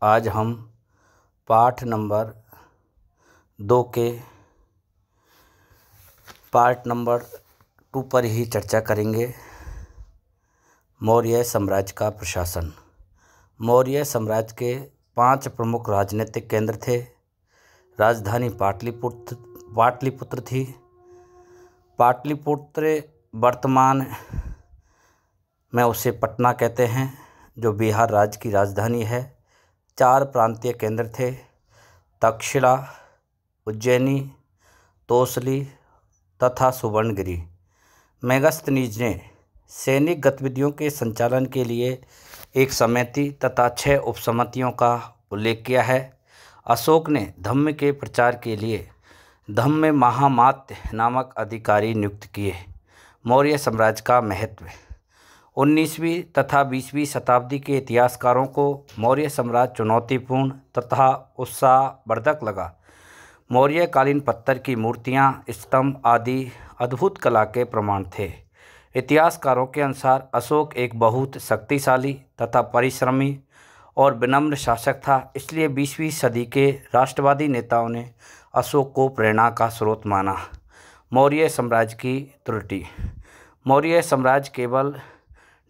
आज हम पाठ नंबर 2 के पार्ट नंबर 2 पर ही चर्चा करेंगे। मौर्य साम्राज्य का प्रशासन। मौर्य साम्राज्य के 5 प्रमुख राजनीतिक केंद्र थे। राजधानी पाटलिपुत्र थी। पाटलिपुत्र वर्तमान में उसे पटना कहते हैं, जो बिहार राज्य की राजधानी है। 4 प्रांतीय केंद्र थे: तक्षशिला, उज्जैनी, तोसली तथा सुवर्णगिरी। मेगास्थनीज ने सैनिक गतिविधियों के संचालन के लिए एक समिति तथा 6 उपसमितियों का उल्लेख किया है। अशोक ने धम्म के प्रचार के लिए धम्म महामात्य नामक अधिकारी नियुक्त किए। मौर्य साम्राज्य का महत्व। 19वीं तथा 20वीं शताब्दी के इतिहासकारों को मौर्य साम्राज्य चुनौतीपूर्ण तथा उत्साहवर्धक लगा। मौर्यकालीन पत्थर की मूर्तियां, स्तंभ आदि अद्भुत कला के प्रमाण थे। इतिहासकारों के अनुसार अशोक एक बहुत शक्तिशाली तथा परिश्रमी और विनम्र शासक था। इसलिए 20वीं सदी के राष्ट्रवादी नेताओं ने अशोक को प्रेरणा का स्रोत माना। मौर्य साम्राज्य की त्रुटि। मौर्य साम्राज्य केवल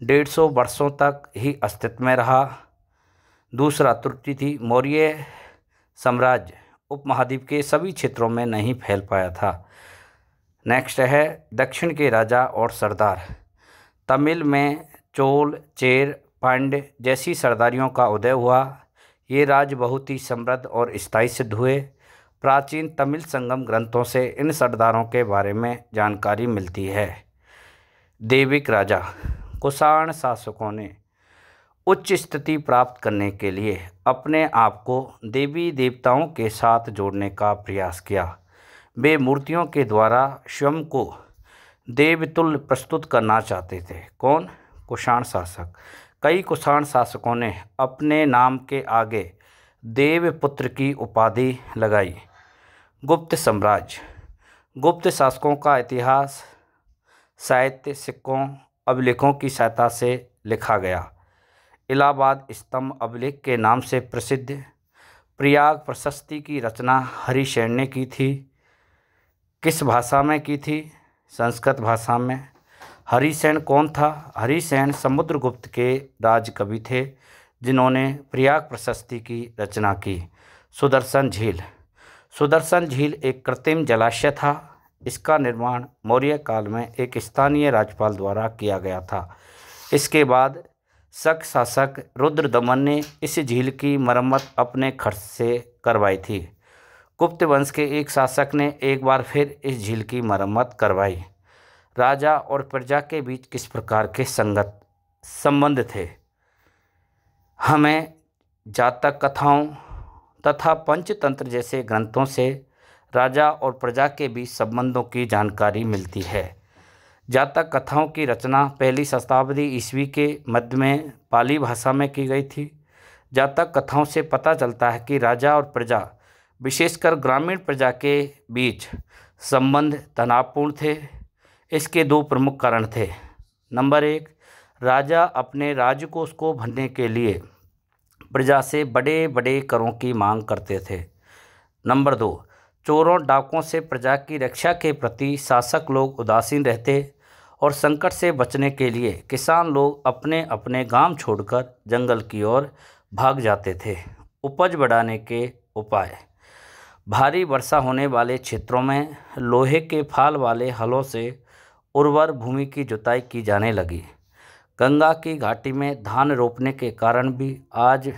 150 वर्षों तक ही अस्तित्व में रहा। दूसरा त्रुटि थी, मौर्य साम्राज्य उपमहाद्वीप के सभी क्षेत्रों में नहीं फैल पाया था। नेक्स्ट है दक्षिण के राजा और सरदार। तमिल में चोल, चेर, पांड्य जैसी सरदारियों का उदय हुआ। ये राज्य बहुत ही समृद्ध और स्थायी सिद्ध हुए। प्राचीन तमिल संगम ग्रंथों से इन सरदारों के बारे में जानकारी मिलती है। दैविक राजा। कुषाण शासकों ने उच्च स्थिति प्राप्त करने के लिए अपने आप को देवी देवताओं के साथ जोड़ने का प्रयास किया। वे मूर्तियों के द्वारा स्वयं को देवतुल्य प्रस्तुत करना चाहते थे। कौन? कुषाण शासक। कई कुषाण शासकों ने अपने नाम के आगे देवपुत्र की उपाधि लगाई। गुप्त साम्राज्य। गुप्त शासकों का इतिहास साहित्य, सिक्कों, अभिलेखों की सहायता से लिखा गया। इलाहाबाद स्तंभ अभिलेख के नाम से प्रसिद्ध। प्रयाग प्रशस्ति की रचना हरिसेन ने की थी। किस भाषा में की थी? संस्कृत भाषा में। हरिसेन कौन था? हरिसेन समुद्रगुप्त के राजकवि थे, जिन्होंने प्रयाग प्रशस्ति की रचना की। सुदर्शन झील। सुदर्शन झील एक कृत्रिम जलाशय था। इसका निर्माण मौर्य काल में एक स्थानीय राज्यपाल द्वारा किया गया था। इसके बाद शक शासक रुद्रदमन ने इस झील की मरम्मत अपने खर्च से करवाई थी। गुप्त वंश के एक शासक ने एक बार फिर इस झील की मरम्मत करवाई। राजा और प्रजा के बीच किस प्रकार के संगत संबंध थे? हमें जातक कथाओं तथा पंचतंत्र जैसे ग्रंथों से राजा और प्रजा के बीच संबंधों की जानकारी मिलती है। जातक कथाओं की रचना 1वीं शताब्दी ईस्वी के मध्य में पाली भाषा में की गई थी। जातक कथाओं से पता चलता है कि राजा और प्रजा, विशेषकर ग्रामीण प्रजा के बीच संबंध तनावपूर्ण थे। इसके 2 प्रमुख कारण थे। नंबर 1, राजा अपने राजकोष को भरने के लिए प्रजा से बड़े बड़े करों की मांग करते थे। नंबर 2, चोरों डाकुओं से प्रजा की रक्षा के प्रति शासक लोग उदासीन रहते और संकट से बचने के लिए किसान लोग अपने अपने गांव छोड़कर जंगल की ओर भाग जाते थे। उपज बढ़ाने के उपाय। भारी वर्षा होने वाले क्षेत्रों में लोहे के फाल वाले हलों से उर्वर भूमि की जुताई की जाने लगी। गंगा की घाटी में धान रोपने के कारण भी आज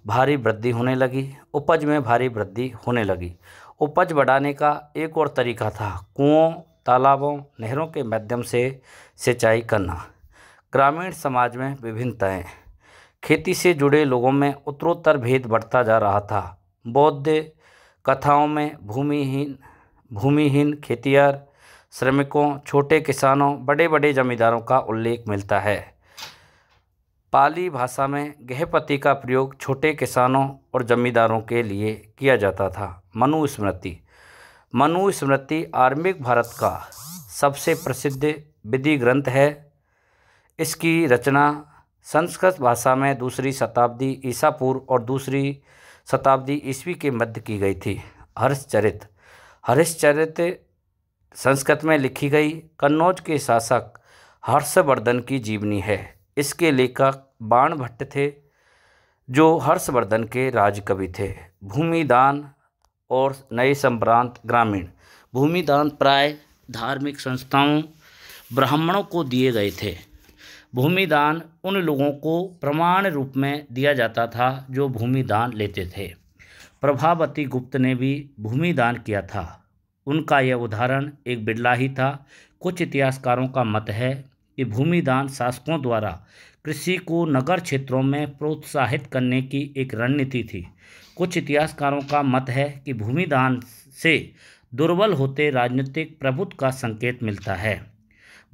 भारी वृद्धि होने लगी। उपज में भारी वृद्धि होने लगी। उपज बढ़ाने का एक और तरीका था कुओं, तालाबों, नहरों के माध्यम से सिंचाई करना। ग्रामीण समाज में विभिन्नताएं। खेती से जुड़े लोगों में उत्तरोत्तर भेद बढ़ता जा रहा था। बौद्ध कथाओं में भूमिहीन खेतिहर, श्रमिकों, छोटे किसानों, बड़े बड़े जमींदारों का उल्लेख मिलता है। पाली भाषा में गृहपति का प्रयोग छोटे किसानों और जमींदारों के लिए किया जाता था। मनुस्मृति। मनुस्मृति आरंभिक भारत का सबसे प्रसिद्ध विधि ग्रंथ है। इसकी रचना संस्कृत भाषा में 2री शताब्दी ईसा पूर्व और 2री शताब्दी ईस्वी के मध्य की गई थी। हर्षचरित संस्कृत में लिखी गई कन्नौज के शासक हर्षवर्धन की जीवनी है। इसके लेखक बाणभट्ट थे, जो हर्षवर्धन के राजकवि थे। भूमिदान और नए संप्रांत ग्रामीण। भूमिदान प्राय धार्मिक संस्थाओं, ब्राह्मणों को दिए गए थे। भूमिदान उन लोगों को प्रमाण रूप में दिया जाता था जो भूमिदान लेते थे। प्रभावती गुप्त ने भी भूमिदान किया था। उनका यह उदाहरण एक बिरला ही था। कुछ इतिहासकारों का मत है कि भूमिदान शासकों द्वारा कृषि को नगर क्षेत्रों में प्रोत्साहित करने की एक रणनीति थी। कुछ इतिहासकारों का मत है कि भूमिदान से दुर्बल होते राजनीतिक प्रभुत्व का संकेत मिलता है।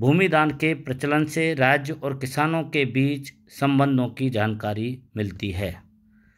भूमिदान के प्रचलन से राज्य और किसानों के बीच संबंधों की जानकारी मिलती है।